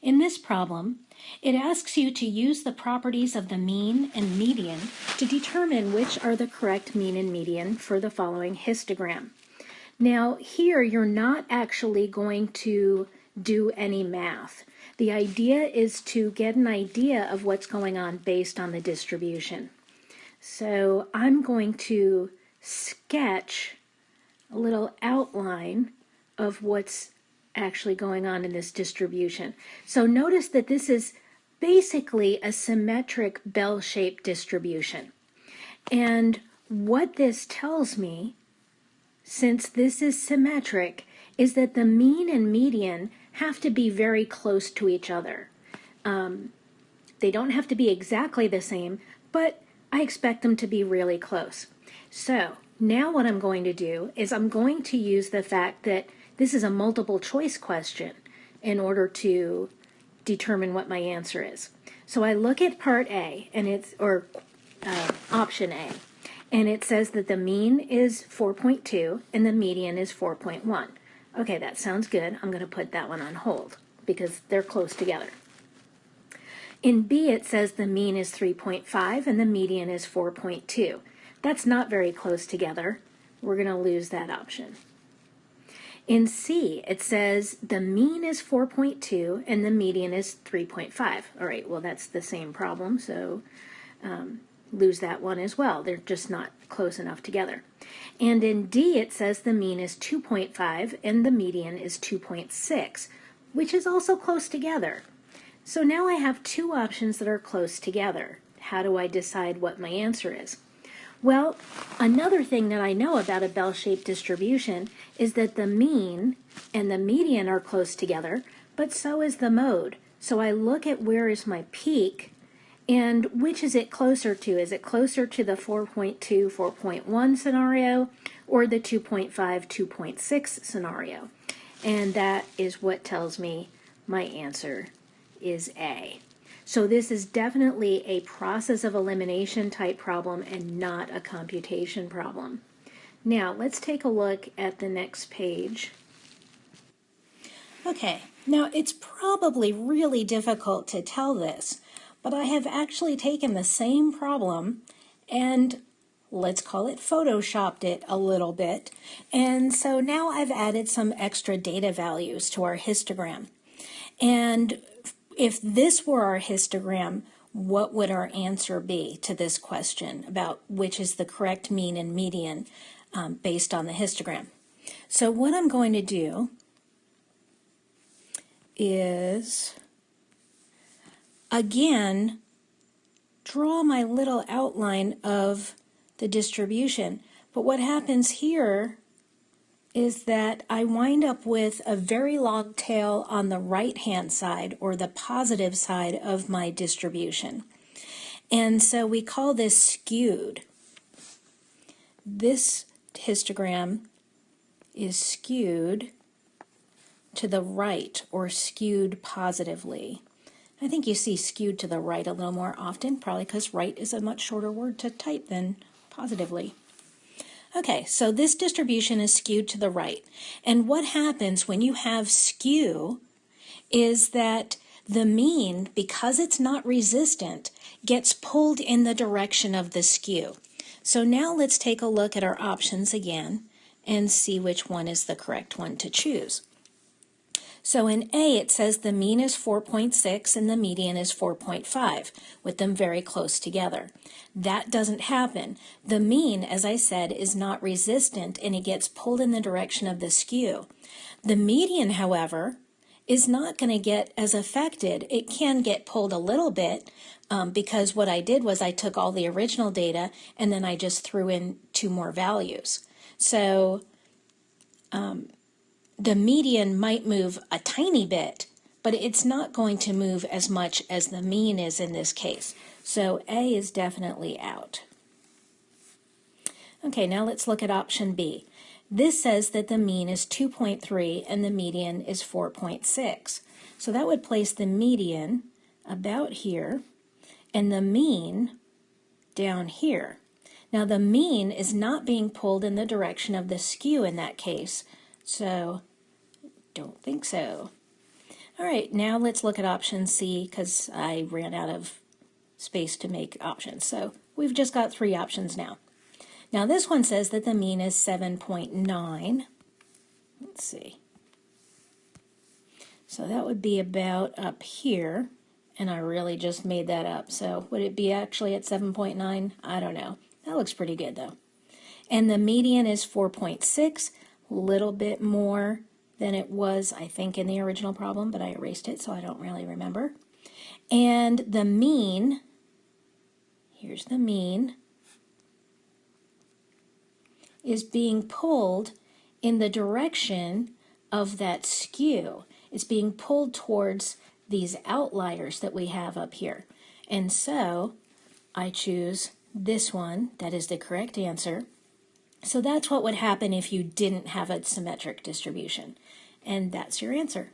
In this problem, it asks you to use the properties of the mean and median to determine which are the correct mean and median for the following histogram. Now, here you're not actually going to do any math. The idea is to get an idea of what's going on based on the distribution. So I'm going to sketch a little outline of what's actually going on in this distribution. So notice that this is basically a symmetric bell-shaped distribution. And what this tells me, since this is symmetric, is that the mean and median have to be very close to each other. They don't have to be exactly the same, but I expect them to be really close. So now what I'm going to do is I'm going to use the fact that this is a multiple choice question in order to determine what my answer is. So I look at part A, and it's, option A, and it says that the mean is 4.2 and the median is 4.1. Okay, that sounds good. I'm going to put that one on hold because they're close together. In B, it says the mean is 3.5 and the median is 4.2. That's not very close together. We're going to lose that option. In C, it says the mean is 4.2 and the median is 3.5. All right, well, that's the same problem, so lose that one as well. They're just not close enough together. And in D, it says the mean is 2.5 and the median is 2.6, which is also close together. So now I have two options that are close together. How do I decide what my answer is? Well, another thing that I know about a bell-shaped distribution is that the mean and the median are close together, but so is the mode. So I look at where is my peak and which is it closer to? Is it closer to the 4.2, 4.1 scenario or the 2.5, 2.6 scenario? And that is what tells me my answer is A. So this is definitely a process of elimination type problem and not a computation problem. Now let's take a look at the next page. Okay, now it's probably really difficult to tell this, but I have actually taken the same problem and let's call it photoshopped it a little bit. And so now I've added some extra data values to our histogram. And if this were our histogram, what would our answer be to this question about which is the correct mean and median based on the histogram? So what I'm going to do is, again, draw my little outline of the distribution. But what happens here is that I wind up with a very long tail on the right-hand side, or the positive side of my distribution. And so we call this skewed. This histogram is skewed to the right, or skewed positively. I think you see skewed to the right a little more often, probably because right is a much shorter word to type than positively. Okay, so this distribution is skewed to the right. And what happens when you have skew is that the mean, because it's not resistant, gets pulled in the direction of the skew. So now let's take a look at our options again and see which one is the correct one to choose. So in A, it says the mean is 4.6 and the median is 4.5, with them very close together. That doesn't happen. The mean, as I said, is not resistant and it gets pulled in the direction of the skew. The median, however, is not going to get as affected. It can get pulled a little bit because what I did was I took all the original data and then I just threw in two more values. So the median might move a tiny bit, but it's not going to move as much as the mean is in this case. So A is definitely out. Okay, now let's look at option B. This says that the mean is 2.3 and the median is 4.6. So that would place the median about here and the mean down here. Now the mean is not being pulled in the direction of the skew in that case, so don't think so. All right, now let's look at option C because I ran out of space to make options. So we've just got 3 options now. Now this one says that the mean is 7.9. Let's see. So that would be about up here, and I really just made that up. So would it be actually at 7.9? I don't know. That looks pretty good though. And the median is 4.6, a little bit more than it was, I think, in the original problem, but I erased it, so I don't really remember. And the mean, here's the mean, is being pulled in the direction of that skew. It's being pulled towards these outliers that we have up here. And so I choose this one. That is the correct answer. So that's what would happen if you didn't have a symmetric distribution. And that's your answer.